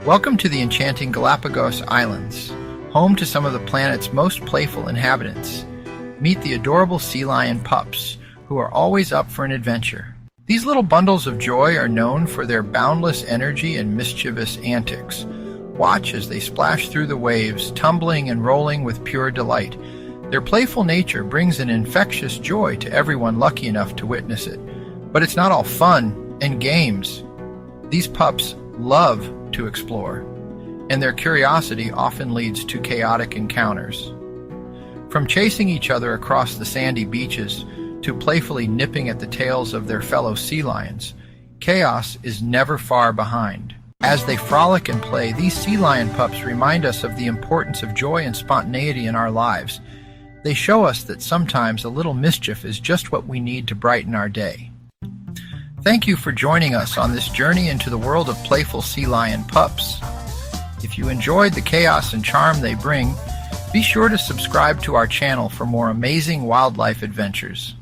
Welcome to the enchanting Galapagos Islands, home to some of the planet's most playful inhabitants. Meet the adorable sea lion Pups, who are always up for an adventure. These little bundles of joy are known for their boundless energy and mischievous antics. Watch as they splash through the waves, tumbling and rolling with pure delight. Their playful nature brings an infectious joy to everyone lucky enough to witness it. But it's not all fun and games. These pups love to explore, and their curiosity often leads to chaotic encounters. From chasing each other across the sandy beaches to playfully nipping at the tails of their fellow sea lions, chaos is never far behind. As they frolic and play, these sea lion pups remind us of the importance of joy and spontaneity in our lives. They show us that sometimes a little mischief is just what we need to brighten our day. Thank you for joining us on this journey into the world of playful sea lion pups. If you enjoyed the chaos and charm they bring, be sure to subscribe to our channel for more amazing wildlife adventures.